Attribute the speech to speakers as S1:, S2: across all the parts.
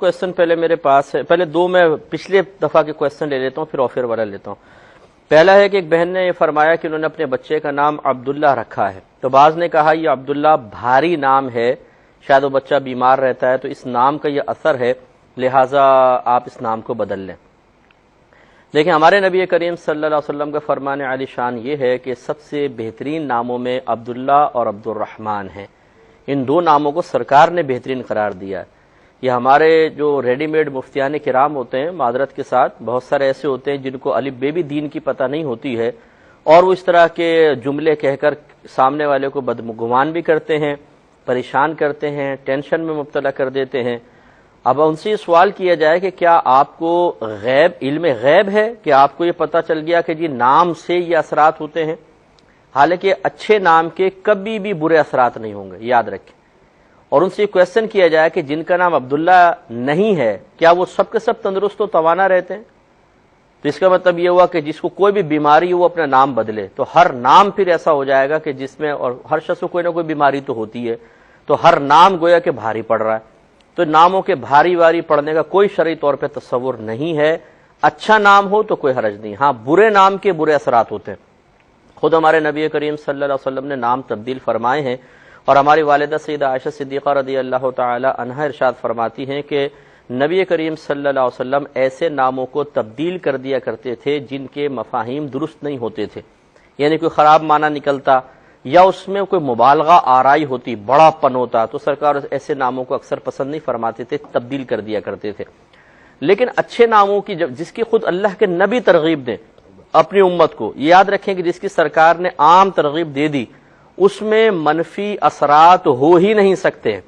S1: Question پہلے میرے پاس ہے، پہلے دو میں پچھلے دفعہ کے کویشچن لے لیتا ہوں پھر آفر والا لیتا ہوں۔ پہلا ہے کہ ایک بہن نے یہ فرمایا کہ انہوں نے اپنے بچے کا نام عبداللہ رکھا ہے، تو بعض نے کہا یہ عبداللہ بھاری نام ہے، شاید وہ بچہ بیمار رہتا ہے تو اس نام کا یہ اثر ہے، لہٰذا آپ اس نام کو بدل لیں۔ دیکھیں ہمارے نبی کریم صلی اللہ علیہ وسلم کا فرمان عالی شان یہ ہے کہ سب سے بہترین ناموں میں عبداللہ اور عبد الرحمن ہیں، ان دو ناموں کو سرکار نے بہترین قرار دیا ہے۔ یہ ہمارے جو ریڈی میڈ مفتیان کرام ہوتے ہیں، معذرت کے ساتھ بہت سارے ایسے ہوتے ہیں جن کو الف بے بھی دین کی پتہ نہیں ہوتی ہے، اور وہ اس طرح کے جملے کہہ کر سامنے والے کو بدگمان بھی کرتے ہیں، پریشان کرتے ہیں، ٹینشن میں مبتلا کر دیتے ہیں۔ اب ان سے یہ سوال کیا جائے کہ کیا آپ کو علم غیب ہے کہ آپ کو یہ پتہ چل گیا کہ جی نام سے یہ اثرات ہوتے ہیں؟ حالانکہ اچھے نام کے کبھی بھی برے اثرات نہیں ہوں گے، یاد رکھیں۔ اور ان سے یہ کویشچن کیا جائے کہ جن کا نام عبداللہ نہیں ہے کیا وہ سب کے سب تندرست و توانا رہتے ہیں؟ تو اس کا مطلب یہ ہوا کہ جس کو کوئی بھی بیماری ہو وہ اپنا نام بدلے، تو ہر نام پھر ایسا ہو جائے گا کہ جس میں، اور ہر شخص کو کوئی نہ کوئی بیماری تو ہوتی ہے، تو ہر نام گویا کہ بھاری پڑ رہا ہے۔ تو ناموں کے بھاری واری پڑھنے کا کوئی شرعی طور پہ تصور نہیں ہے۔ اچھا نام ہو تو کوئی حرج نہیں، ہاں برے نام کے برے اثرات ہوتے ہیں۔ خود ہمارے نبی کریم صلی اللہ علیہ وسلم نے نام تبدیل فرمائے ہیں، اور ہماری والدہ سیدہ عائشہ صدیقہ رضی اللہ تعالی عنہا ارشاد فرماتی ہیں کہ نبی کریم صلی اللہ علیہ وسلم ایسے ناموں کو تبدیل کر دیا کرتے تھے جن کے مفاہیم درست نہیں ہوتے تھے، یعنی کوئی خراب معنی نکلتا یا اس میں کوئی مبالغہ آرائی ہوتی، بڑا پن ہوتا، تو سرکار ایسے ناموں کو اکثر پسند نہیں فرماتے تھے، تبدیل کر دیا کرتے تھے۔ لیکن اچھے ناموں کی جس کی خود اللہ کے نبی ترغیب دیں اپنی امت کو، یہ یاد رکھیں کہ جس کی سرکار نے عام ترغیب دے دی اس میں منفی اثرات ہو ہی نہیں سکتے۔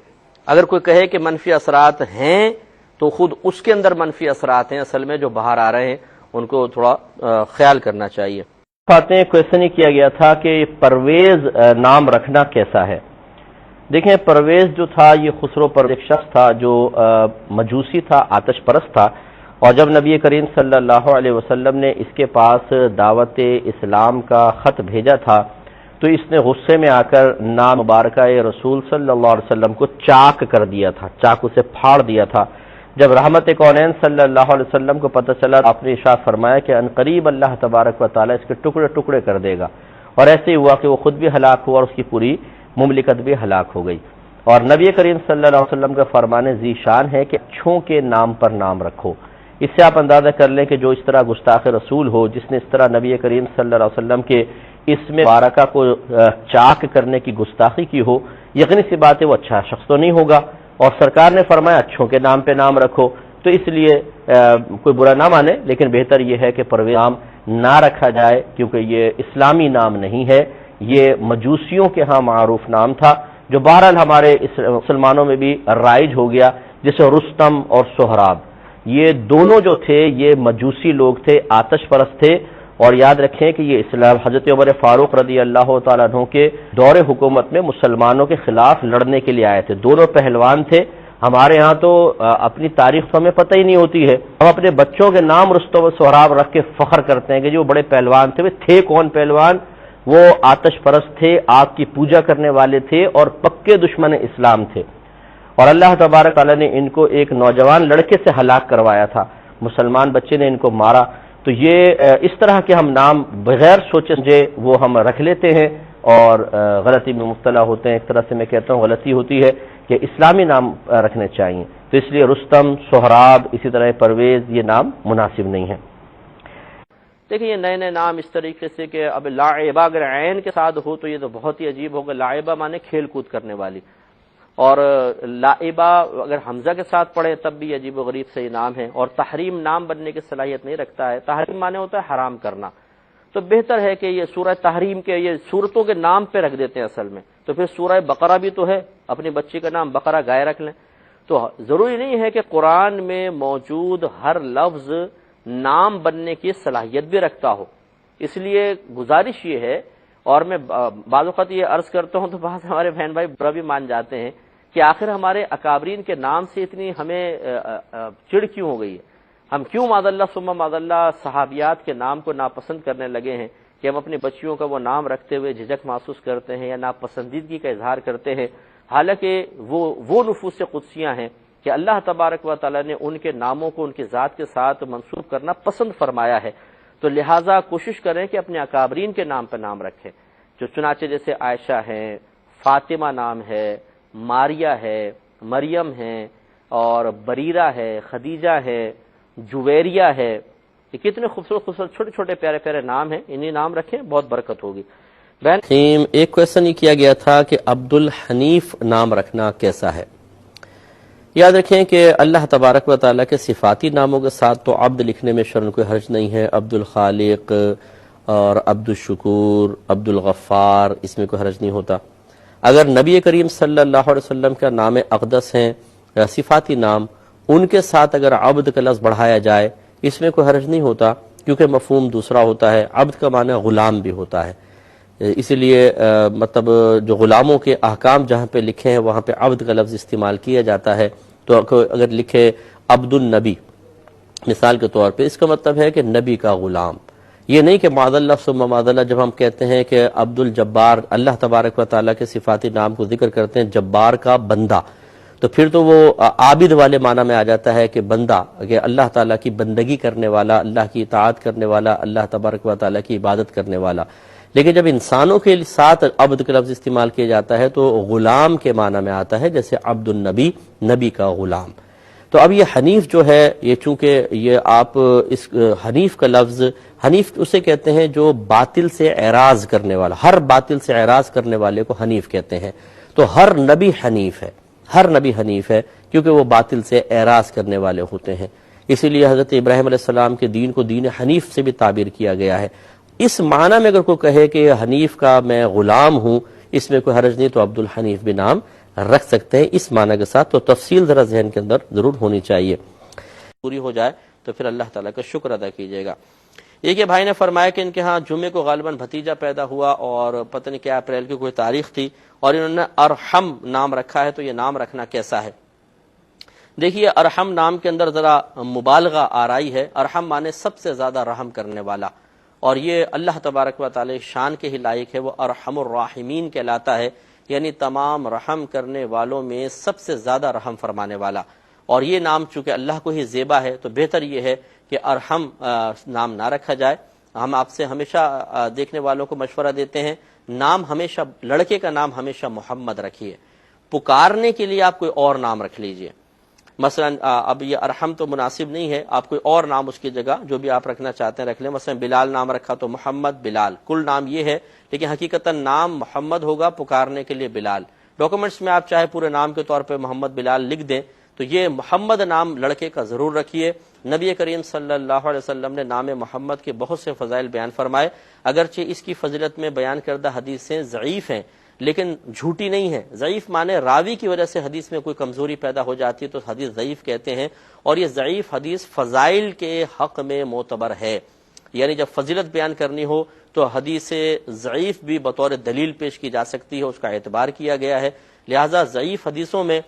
S1: اگر کوئی کہے کہ منفی اثرات ہیں تو خود اس کے اندر منفی اثرات ہیں اصل میں جو باہر آ رہے ہیں، ان کو تھوڑا خیال کرنا چاہیے۔
S2: باتیں کویشچن ہی کیا گیا تھا کہ پرویز نام رکھنا کیسا ہے۔ دیکھیں پرویز جو تھا یہ خسرو پر ایک شخص تھا جو مجوسی تھا، آتش پرست تھا، اور جب نبی کریم صلی اللہ علیہ وسلم نے اس کے پاس دعوت اسلام کا خط بھیجا تھا تو اس نے غصے میں آ کر نام مبارکہ رسول صلی اللہ علیہ وسلم کو چاک کر دیا تھا، چاقو سے پھاڑ دیا تھا۔ جب رحمت کونین صلی اللہ علیہ وسلم کو پتہ چلا، آپ نے ارشاد فرمایا کہ ان قریب اللہ تبارک و تعالیٰ اس کے ٹکڑے ٹکڑے کر دے گا، اور ایسے ہی ہوا کہ وہ خود بھی ہلاک ہوا اور اس کی پوری مملکت بھی ہلاک ہو گئی۔ اور نبی کریم صلی اللہ علیہ وسلم کا فرمان ذی شان ہے کہ اچھوں کے نام پر نام رکھو۔ اس سے آپ اندازہ کر لیں کہ جو اس طرح گستاخ رسول ہو، جس نے اس طرح نبی کریم صلی اللہ علیہ وسلم کے اسم مبارکہ کو چاک کرنے کی گستاخی کی ہو، یقینی سی بات ہے وہ اچھا شخص تو نہیں ہوگا۔ اور سرکار نے فرمایا اچھوں کے نام پہ نام رکھو، تو اس لیے کوئی برا نہ مانے، لیکن بہتر یہ ہے کہ پرویز نام نہ رکھا جائے، کیونکہ یہ اسلامی نام نہیں ہے، یہ مجوسیوں کے ہاں معروف نام تھا جو بہرحال ہمارے مسلمانوں میں بھی رائج ہو گیا، جیسے رستم اور سہراب، یہ دونوں جو تھے یہ مجوسی لوگ تھے، آتش پرست تھے۔ اور یاد رکھیں کہ یہ اسلام حضرت عمر فاروق رضی اللہ تعالیٰ عنہ کے دور حکومت میں مسلمانوں کے خلاف لڑنے کے لیے آئے تھے، دونوں پہلوان تھے۔ ہمارے ہاں تو اپنی تاریخ تو ہمیں پتہ ہی نہیں ہوتی ہے، ہم اپنے بچوں کے نام رستم و سہراب رکھ کے فخر کرتے ہیں کہ جو بڑے پہلوان تھے۔ وہ تھے کون پہلوان؟ وہ آتش پرست تھے، آگ کی پوجا کرنے والے تھے اور پکے دشمن اسلام تھے، اور اللہ تبارک تعالیٰ نے ان کو ایک نوجوان لڑکے سے ہلاک کروایا تھا، مسلمان بچے نے ان کو مارا۔ تو یہ اس طرح کے ہم نام بغیر سوچے سمجھے وہ ہم رکھ لیتے ہیں اور غلطی میں مبتلا ہوتے ہیں۔ ایک طرح سے میں کہتا ہوں غلطی ہوتی ہے کہ اسلامی نام رکھنے چاہیے، تو اس لیے رستم، سہراب، اسی طرح پرویز یہ نام مناسب نہیں ہے۔
S1: دیکھیں یہ نئے نئے نام اس طریقے سے کہ اب لاعبہ اگر عین کے ساتھ ہو تو یہ تو بہت ہی عجیب ہوگا، لاعبہ مانے کھیل کود کرنے والی، اور لائبہ اگر حمزہ کے ساتھ پڑھے تب بھی عجیب و غریب سے نام ہے، اور تحریم نام بننے کی صلاحیت نہیں رکھتا ہے۔ تحریم مانے ہوتا ہے حرام کرنا، تو بہتر ہے کہ یہ سورہ تحریم کے یہ سورتوں کے نام پہ رکھ دیتے ہیں اصل میں، تو پھر سورہ بقرہ بھی تو ہے، اپنی بچی کا نام بقرہ گائے رکھ لیں۔ تو ضروری نہیں ہے کہ قرآن میں موجود ہر لفظ نام بننے کی صلاحیت بھی رکھتا ہو، اس لیے گزارش یہ ہے، اور میں بعض اوقات یہ عرض کرتا ہوں تو بعض ہمارے بہن بھائی برا بھی مان جاتے ہیں کہ آخر ہمارے اکابرین کے نام سے اتنی ہمیں چڑ کیوں ہو گئی ہے، ہم کیوں معاذ اللہ ثم معاذ اللہ صحابیات کے نام کو ناپسند کرنے لگے ہیں کہ ہم اپنی بچیوں کا وہ نام رکھتے ہوئے جھجک محسوس کرتے ہیں یا ناپسندیدگی کا اظہار کرتے ہیں، حالانکہ وہ نفوس قدسیاں ہیں کہ اللہ تبارک و تعالیٰ نے ان کے ناموں کو ان کی ذات کے ساتھ منسوب کرنا پسند فرمایا ہے، تو لہٰذا کوشش کریں کہ اپنے اکابرین کے نام پہ نام رکھیں، جو چنانچہ جیسے عائشہ ہیں، فاطمہ نام ہے، ماریہ ہے، مریم ہے، اور بریرہ ہے، خدیجہ ہے، جویریہ ہے، یہ کتنے خوبصورت خوبصورت چھوٹے چھوٹے پیارے پیارے نام ہیں، انہیں نام رکھیں، بہت برکت ہوگی۔ بہن ایک کویسچن یہ کیا گیا تھا کہ عبد الحنیف نام رکھنا کیسا ہے؟ یاد رکھیں کہ اللہ تبارک و تعالیٰ کے صفاتی ناموں کے ساتھ تو عبد لکھنے میں شرن کوئی حرج نہیں ہے، عبد الخالق اور عبد الشکور، عبد الغفار، اس میں کوئی حرج نہیں ہوتا۔ اگر نبی کریم صلی اللہ علیہ وسلم کا نام اقدس ہیں صفاتی نام، ان کے ساتھ اگر عبد کا لفظ بڑھایا جائے اس میں کوئی حرج نہیں ہوتا، کیونکہ مفہوم دوسرا ہوتا ہے۔ عبد کا معنی غلام بھی ہوتا ہے، اسی لیے مطلب جو غلاموں کے احکام جہاں پہ لکھے ہیں وہاں پہ عبد کا لفظ استعمال کیا جاتا ہے۔ تو اگر لکھے عبد النبی مثال کے طور پہ، اس کا مطلب ہے کہ نبی کا غلام، یہ نہیں کہ معاذ اللہ ثم معاذ اللہ جب ہم کہتے ہیں کہ عبد الجبار، اللہ تبارک و تعالیٰ کے صفاتی نام کو ذکر کرتے ہیں جبار کا بندہ، تو پھر تو وہ عابد والے معنی میں آ جاتا ہے کہ بندہ، کہ اللہ تعالیٰ کی بندگی کرنے والا، اللہ کی اطاعت کرنے والا، اللہ تبارک و تعالیٰ کی عبادت کرنے والا۔ لیکن جب انسانوں کے ساتھ عبد کا لفظ استعمال کیا جاتا ہے تو غلام کے معنی میں آتا ہے، جیسے عبد النبی، نبی کا غلام۔ تو اب یہ حنیف جو ہے، یہ چونکہ یہ آپ اس حنیف کا لفظ، حنیف اسے کہتے ہیں جو باطل سے اعراض کرنے والا، ہر باطل سے اعراض کرنے والے کو حنیف کہتے ہیں۔ تو ہر نبی حنیف ہے، ہر نبی حنیف ہے، کیونکہ وہ باطل سے اعراض کرنے والے ہوتے ہیں۔ اسی لیے حضرت ابراہیم علیہ السلام کے دین کو دین حنیف سے بھی تعبیر کیا گیا ہے۔ اس معنی میں اگر کوئی کہے کہ حنیف کا میں غلام ہوں، اس میں کوئی حرج نہیں، تو عبد الحنیف بھی نام رکھ سکتے ہیں اس معنی کے ساتھ۔ تو تفصیل ذرا ذہن کے اندر ضرور ہونی چاہیے، پوری ہو جائے تو پھر اللہ تعالیٰ کا شکر ادا کیجیے گا۔ ایک یہ بھائی نے فرمایا کہ ان کے ہاں جمعے کو غالباً بھتیجا پیدا ہوا اور پتہ نہیں کیا اپریل کی کوئی تاریخ تھی، اور انہوں نے ارحم نام رکھا ہے، تو یہ نام رکھنا کیسا ہے؟ دیکھیے ارحم نام کے اندر ذرا مبالغہ آرائی ہے، ارحم مانے سب سے زیادہ رحم کرنے والا، اور یہ اللہ تبارک و تعالی شان کے ہی لائق ہے، وہ ارحم الراحمین کہلاتا ہے، یعنی تمام رحم کرنے والوں میں سب سے زیادہ رحم فرمانے والا۔ اور یہ نام چونکہ اللہ کو ہی زیبا ہے تو بہتر یہ ہے کہ ارحم نام نہ رکھا جائے۔ ہم آپ سے ہمیشہ دیکھنے والوں کو مشورہ دیتے ہیں، نام ہمیشہ، لڑکے کا نام ہمیشہ محمد رکھیے، پکارنے کے لیے آپ کوئی اور نام رکھ لیجئے۔ مثلا اب یہ ارحم تو مناسب نہیں ہے، آپ کوئی اور نام اس کی جگہ جو بھی آپ رکھنا چاہتے ہیں رکھ لیں۔ مثلا بلال نام رکھا تو محمد بلال، کل نام یہ ہے لیکن حقیقتاً نام محمد ہوگا، پکارنے کے لیے بلال۔ ڈاکومنٹس میں آپ چاہے پورے نام کے طور پہ محمد بلال لکھ دیں، تو یہ محمد نام لڑکے کا ضرور رکھیے۔ نبی کریم صلی اللہ علیہ وسلم نے نام محمد کے بہت سے فضائل بیان فرمائے، اگرچہ اس کی فضیلت میں بیان کردہ حدیثیں ضعیف ہیں لیکن جھوٹی نہیں ہے۔ ضعیف مانے راوی کی وجہ سے حدیث میں کوئی کمزوری پیدا ہو جاتی ہے تو حدیث ضعیف کہتے ہیں، اور یہ ضعیف حدیث فضائل کے حق میں معتبر ہے، یعنی جب فضیلت بیان کرنی ہو تو حدیث ضعیف بھی بطور دلیل پیش کی جا سکتی ہے، اس کا اعتبار کیا گیا ہے۔ لہٰذا ضعیف حدیثوں میں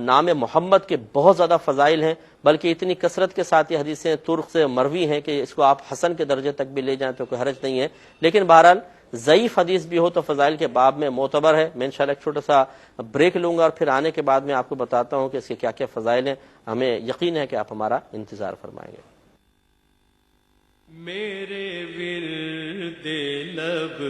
S1: نام محمد کے بہت زیادہ فضائل ہیں، بلکہ اتنی کثرت کے ساتھ یہ حدیثیں ترک سے مروی ہیں کہ اس کو آپ حسن کے درجے تک بھی لے جائیں تو کوئی حرج نہیں ہے۔ لیکن بہرحال ضعیف حدیث بھی ہو تو فضائل کے باب میں معتبر ہے۔ میں انشاءاللہ ایک چھوٹا سا بریک لوں گا اور پھر آنے کے بعد میں آپ کو بتاتا ہوں کہ اس کے کیا کیا فضائل ہیں۔ ہمیں یقین ہے کہ آپ ہمارا انتظار فرمائیں گے۔
S3: میرے ورد لب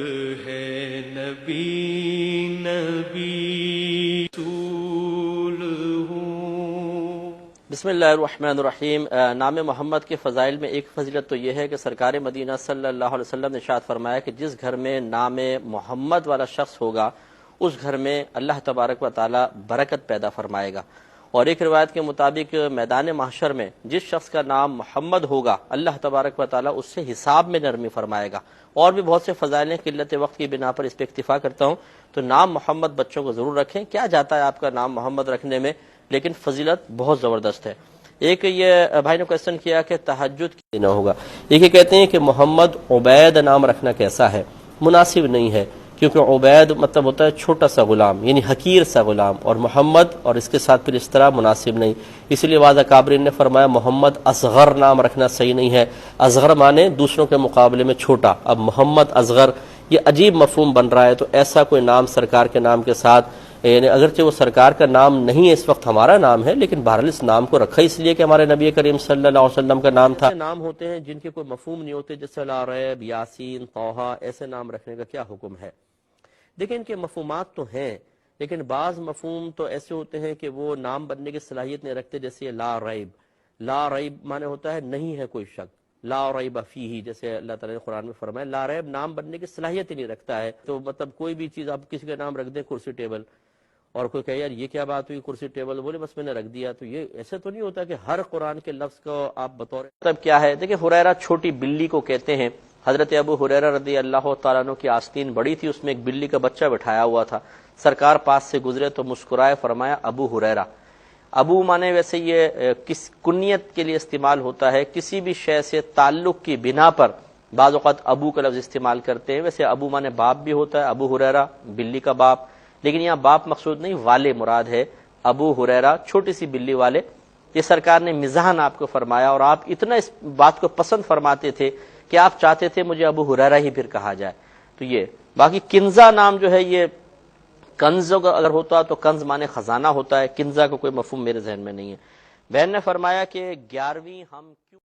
S3: ہے نبی نبی رسول ہوں۔
S1: بسم اللہ الرحمن الرحیم۔ نام محمد کے فضائل میں ایک فضیلت تو یہ ہے کہ سرکار مدینہ صلی اللہ علیہ وسلم نے ارشاد فرمایا کہ جس گھر میں نام محمد والا شخص ہوگا اس گھر میں اللہ تبارک و تعالی برکت پیدا فرمائے گا۔ اور ایک روایت کے مطابق میدان محشر میں جس شخص کا نام محمد ہوگا اللہ تبارک و تعالی اس سے حساب میں نرمی فرمائے گا۔ اور بھی بہت سے فضائل ہیں، قلت وقت کی بنا پر اس پہ اکتفا کرتا ہوں۔ تو نام محمد بچوں کو ضرور رکھیں، کیا جاتا ہے آپ کا نام محمد رکھنے میں، لیکن فضیلت بہت زبردست ہے۔ ایک یہ بھائی نے کویسچن کیا کہ تہجد کی نہ ہوگا، ایک یہ کہتے ہیں کہ محمد عبید نام رکھنا کیسا ہے؟ مناسب نہیں ہے، کیونکہ عبید مطلب ہوتا ہے چھوٹا سا غلام، یعنی حقیر سا غلام، اور محمد اور اس کے ساتھ پھر اس طرح مناسب نہیں۔ اس لیے بعض اکابرین نے فرمایا محمد اصغر نام رکھنا صحیح نہیں ہے۔ اصغر مانے دوسروں کے مقابلے میں چھوٹا، اب محمد اصغر یہ عجیب مفہوم بن رہا ہے، تو ایسا کوئی نام سرکار کے نام کے ساتھ
S2: یعنی اگرچہ وہ سرکار کا نام نہیں ہے، اس وقت ہمارا نام ہے، لیکن بہرحال اس نام کو رکھا اس لیے کہ ہمارے نبی کریم صلی اللہ علیہ وسلم کا نام تھا۔ نام ہوتے ہیں جن کے کوئی مفہوم نہیں ہوتے، جیسے لا ریب، یاسین، طٰہٰ، ایسے نام رکھنے کا کیا حکم ہے؟ دیکھیں ان کے مفہومات تو ہیں، لیکن بعض مفہوم تو ایسے ہوتے ہیں کہ وہ نام بننے کی صلاحیت نہیں رکھتے، جیسے لا ریب۔ لا ریب معنی ہوتا ہے نہیں ہے کوئی شک، لا ریب فیہ، جیسے اللہ تعالیٰ نے قرآن میں فرمایا لا ریب نام بننے کی صلاحیت ہی نہیں رکھتا ہے۔ تو مطلب کوئی بھی چیز آپ کسی کا نام رکھ دیں، کرسی ٹیبل، اور کوئی کہے یار یہ کیا بات ہوئی کرسی ٹیبل، بولے بس میں نے رکھ دیا، تو یہ ایسے تو نہیں ہوتا کہ ہر قرآن کے لفظ کو آپ بطور مطلب کیا ہے؟ دیکھیں حریرہ چھوٹی بلی کو کہتے ہیں۔ حضرت ابو ہریرہ رضی اللہ تعالیٰ عنہ کی آستین بڑی تھی، اس میں ایک بلی کا بچہ بٹھایا ہوا تھا، سرکار پاس سے گزرے تو مسکرائے، فرمایا ابو ہریرہ۔ ابو مانے ویسے یہ کس کنیت کے لیے استعمال ہوتا ہے، کسی بھی شے سے تعلق کی بنا پر بعض اوقات ابو کا لفظ استعمال کرتے ہیں۔ ویسے ابو مانے باپ بھی ہوتا ہے، ابو ہریرہ بلی کا باپ، لیکن یہاں باپ مقصود نہیں، والے مراد ہے، ابو ہریرہ چھوٹی سی بلی والے۔ یہ سرکار نے مزاحاً آپ کو فرمایا، اور آپ اتنا اس بات کو پسند فرماتے تھے کہ آپ چاہتے تھے مجھے ابو ہریرہ ہی پھر کہا جائے۔ تو یہ باقی کنزہ نام جو ہے، یہ کنز اگر ہوتا تو کنز مانے خزانہ ہوتا ہے، کنزہ کا کوئی مفہوم میرے ذہن میں نہیں ہے۔ بہن نے فرمایا کہ 11ویں ہم کیوں